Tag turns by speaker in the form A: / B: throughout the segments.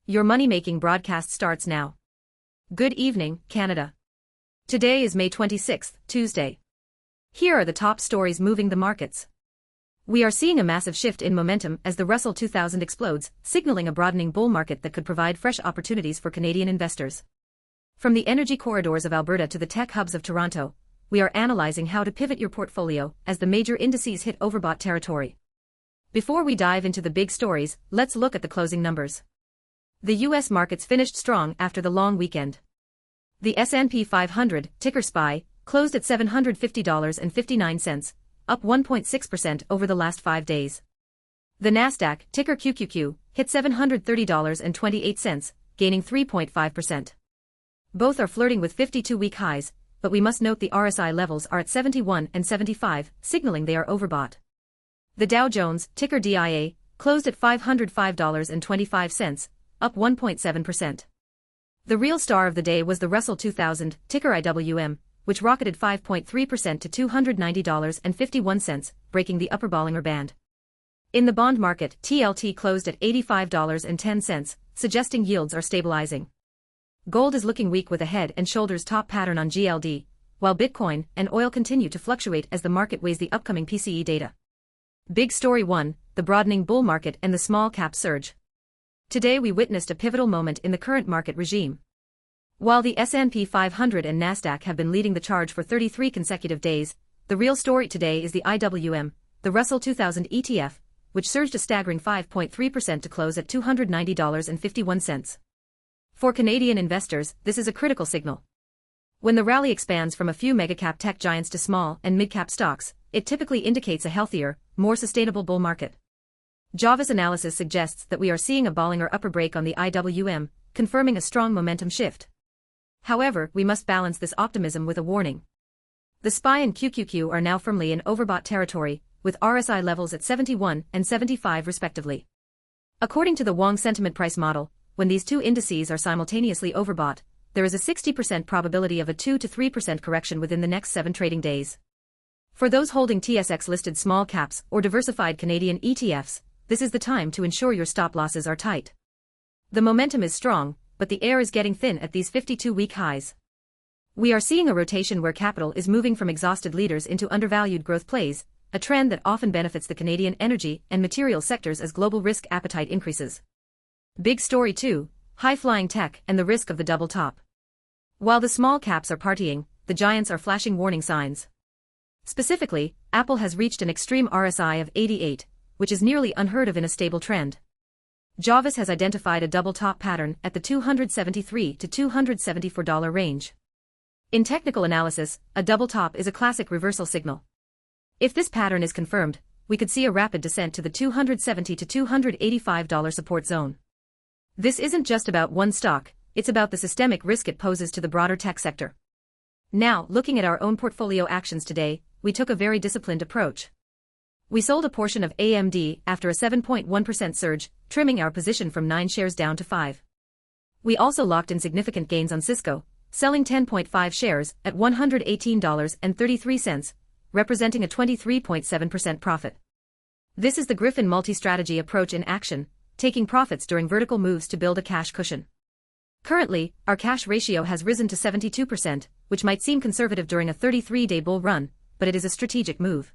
A: Your money-making broadcast starts now. Good evening, Canada. Today is May 26th, Tuesday. Here are the top stories moving the markets. We are seeing a massive shift in momentum as the Russell 2000 explodes, signaling a broadening bull market that could provide fresh opportunities for Canadian investors. From the energy corridors of Alberta to the tech hubs of Toronto, we are analyzing how to pivot your portfolio as the major indices hit overbought territory. Before we dive into the big stories, let's look at the closing numbers. The U.S. markets finished strong after the long weekend. The S&P 500, ticker SPY, closed at $750.59, up 1.6% over the last 5 days. The Nasdaq, ticker QQQ, hit $730.28, gaining 3.5%. Both are flirting with 52-week highs, but we must note the RSI levels are at 71 and 75, signaling they are overbought. The Dow Jones, ticker DIA, closed at $505.25, up 1.7%. The real star of the day was the Russell 2000, ticker IWM, which rocketed 5.3% to $290.51, breaking the upper Bollinger Band. In the bond market, TLT closed at $85.10, suggesting yields are stabilizing. Gold is looking weak with a head and shoulders top pattern on GLD, while Bitcoin and oil continue to fluctuate as the market weighs the upcoming PCE data. Big Story 1, the broadening bull market and the small cap surge. Today we witnessed a pivotal moment in the current market regime. While the S&P 500 and Nasdaq have been leading the charge for 33 consecutive days, the real story today is the IWM, the Russell 2000 ETF, which surged a staggering 5.3% to close at $290.51. For Canadian investors, this is a critical signal. When the rally expands from a few mega-cap tech giants to small and mid-cap stocks, it typically indicates a healthier, more sustainable bull market. JAVIS analysis suggests that we are seeing a Bollinger upper break on the IWM, confirming a strong momentum shift. However, we must balance this optimism with a warning. The SPY and QQQ are now firmly in overbought territory, with RSI levels at 71 and 75 respectively. According to the Wong Sentiment Price Model, when these two indices are simultaneously overbought, there is a 60% probability of a 2 to 3% correction within the next 7 trading days. For those holding TSX-listed small caps or diversified Canadian ETFs, this is the time to ensure your stop losses are tight. The momentum is strong, but the air is getting thin at these 52-week highs. We are seeing a rotation where capital is moving from exhausted leaders into undervalued growth plays, a trend that often benefits the Canadian energy and materials sectors as global risk appetite increases. Big Story 2, high-flying tech and the risk of the double top. While the small caps are partying, the giants are flashing warning signs. Specifically, Apple has reached an extreme RSI of 88, which is nearly unheard of in a stable trend. JAVIS has identified a double top pattern at the $273 to $274 range. In technical analysis, a double top is a classic reversal signal. If this pattern is confirmed, we could see a rapid descent to the $270 to $285 support zone. This isn't just about one stock, it's about the systemic risk it poses to the broader tech sector. Now, looking at our own portfolio actions today, we took a very disciplined approach. We sold a portion of AMD after a 7.1% surge, trimming our position from 9 shares down to 5. We also locked in significant gains on CSCO, selling 10.5 shares at $118.33, representing a 23.7% profit. This is the Griffin multi-strategy approach in action, taking profits during vertical moves to build a cash cushion. Currently, our cash ratio has risen to 72%, which might seem conservative during a 33-day bull run, but it is a strategic move.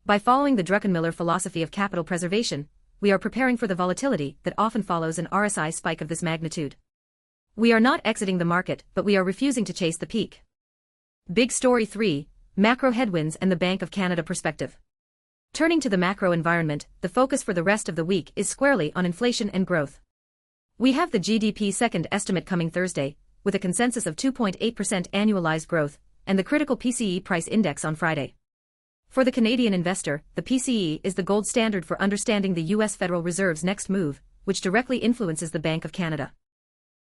A: By following the Druckenmiller philosophy of capital preservation, we are preparing for the volatility that often follows an RSI spike of this magnitude. We are not exiting the market, but we are refusing to chase the peak. Big Story 3, macro headwinds and the Bank of Canada perspective. Turning to the macro environment, the focus for the rest of the week is squarely on inflation and growth. We have the GDP second estimate coming Thursday, with a consensus of 2.8% annualized growth, and the critical PCE price index on Friday. For the Canadian investor, the PCE is the gold standard for understanding the U.S. Federal Reserve's next move, which directly influences the Bank of Canada.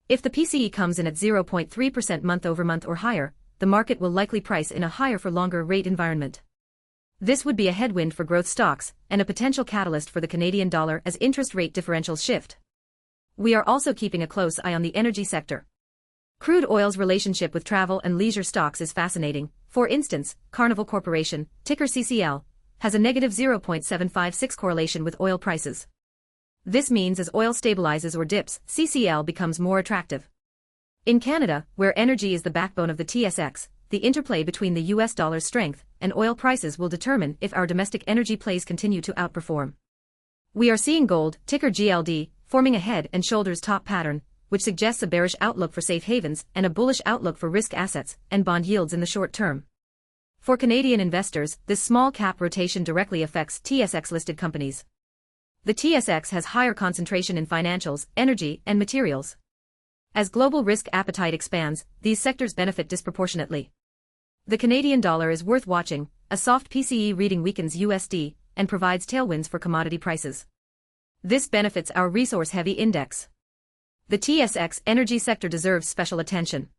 A: If the PCE comes in at 0.3% month-over-month or higher, the market will likely price in a higher-for-longer rate environment. This would be a headwind for growth stocks and a potential catalyst for the Canadian dollar as interest rate differentials shift. We are also keeping a close eye on the energy sector. Crude oil's relationship with travel and leisure stocks is fascinating. For instance, Carnival Corporation, ticker CCL, has a negative 0.756 correlation with oil prices. This means as oil stabilizes or dips, CCL becomes more attractive. In Canada, where energy is the backbone of the TSX, the interplay between the US dollar's strength and oil prices will determine if our domestic energy plays continue to outperform. We are seeing gold, ticker GLD, forming a head and shoulders top pattern, which suggests a bearish outlook for safe havens and a bullish outlook for risk assets and bond yields in the short term. For Canadian investors, this small cap rotation directly affects TSX-listed companies. The TSX has higher concentration in financials, energy, and materials. As global risk appetite expands, these sectors benefit disproportionately. The Canadian dollar is worth watching. A soft PCE reading weakens USD and provides tailwinds for commodity prices. This benefits our resource-heavy index. The TSX energy sector deserves special attention.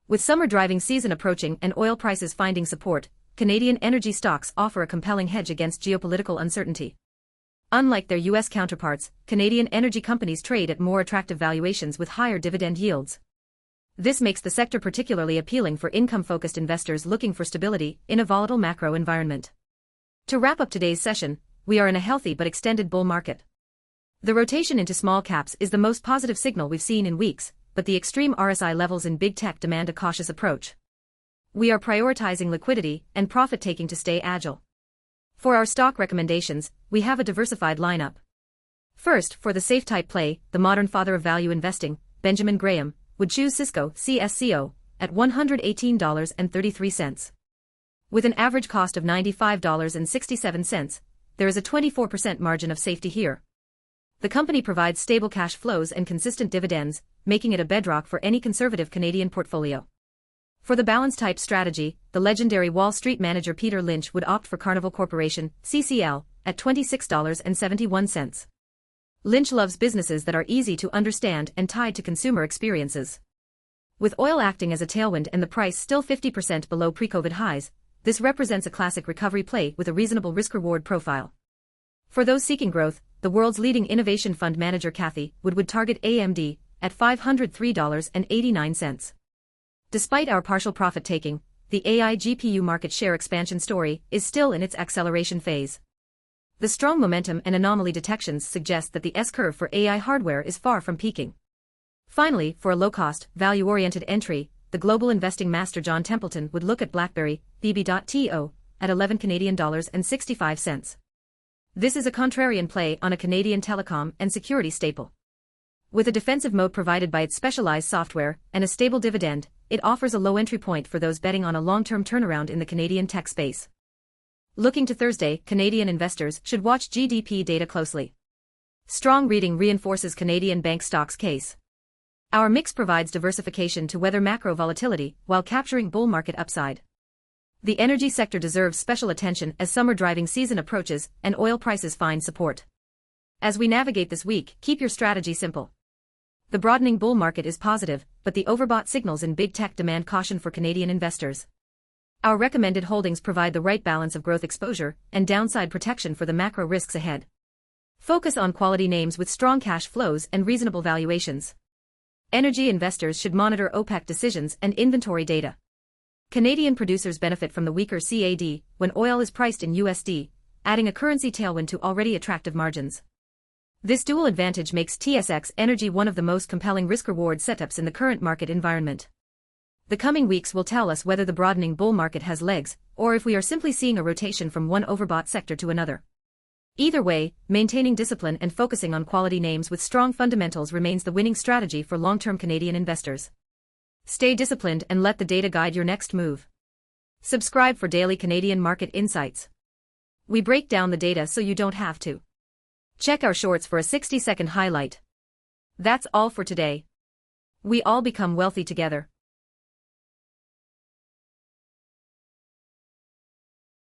A: With summer driving season approaching and oil prices finding support, Canadian energy stocks offer a compelling hedge against geopolitical uncertainty. Unlike their US counterparts, Canadian energy companies trade at more attractive valuations with higher dividend yields. This makes the sector particularly appealing for income-focused investors looking for stability in a volatile macro environment. To wrap up today's session, we are in a healthy but extended bull market. The rotation into small caps is the most positive signal we've seen in weeks, but the extreme RSI levels in big tech demand a cautious approach. We are prioritizing liquidity and profit-taking to stay agile. For our stock recommendations, we have a diversified lineup. First, for the safe type play, the modern father of value investing, Benjamin Graham, would choose CSCO at $118.33. With an average cost of $95.67, there is a 24% margin of safety here. The company provides stable cash flows and consistent dividends, making it a bedrock for any conservative Canadian portfolio. For the balance type strategy, the legendary Wall Street manager Peter Lynch would opt for Carnival Corporation, CCL, at $26.71. Lynch loves businesses that are easy to understand and tied to consumer experiences. With oil acting as a tailwind and the price still 50% below pre-COVID highs, this represents a classic recovery play with a reasonable risk-reward profile. For those seeking growth, the world's leading innovation fund manager Kathy would target AMD at $503.89. Despite our partial profit-taking, the AI GPU market share expansion story is still in its acceleration phase. The strong momentum and anomaly detections suggest that the S-curve for AI hardware is far from peaking. Finally, for a low-cost, value-oriented entry, the global investing master John Templeton would look at BlackBerry, BB.TO, at $11.65. This is a contrarian play on a Canadian telecom and security staple. With a defensive moat provided by its specialized software and a stable dividend, it offers a low entry point for those betting on a long-term turnaround in the Canadian tech space. Looking to Thursday, Canadian investors should watch GDP data closely. Strong reading reinforces Canadian bank stocks' case. Our mix provides diversification to weather macro volatility while capturing bull market upside. The energy sector deserves special attention as summer driving season approaches and oil prices find support. As we navigate this week, keep your strategy simple. The broadening bull market is positive, but the overbought signals in big tech demand caution for Canadian investors. Our recommended holdings provide the right balance of growth exposure and downside protection for the macro risks ahead. Focus on quality names with strong cash flows and reasonable valuations. Energy investors should monitor OPEC decisions and inventory data. Canadian producers benefit from the weaker CAD when oil is priced in USD, adding a currency tailwind to already attractive margins. This dual advantage makes TSX Energy one of the most compelling risk-reward setups in the current market environment. The coming weeks will tell us whether the broadening bull market has legs, or if we are simply seeing a rotation from one overbought sector to another. Either way, maintaining discipline and focusing on quality names with strong fundamentals remains the winning strategy for long-term Canadian investors. Stay disciplined and let the data guide your next move. Subscribe for daily Canadian market insights. We break down the data so you don't have to. Check our shorts for a 60-second highlight. That's all for today. We all become wealthy together.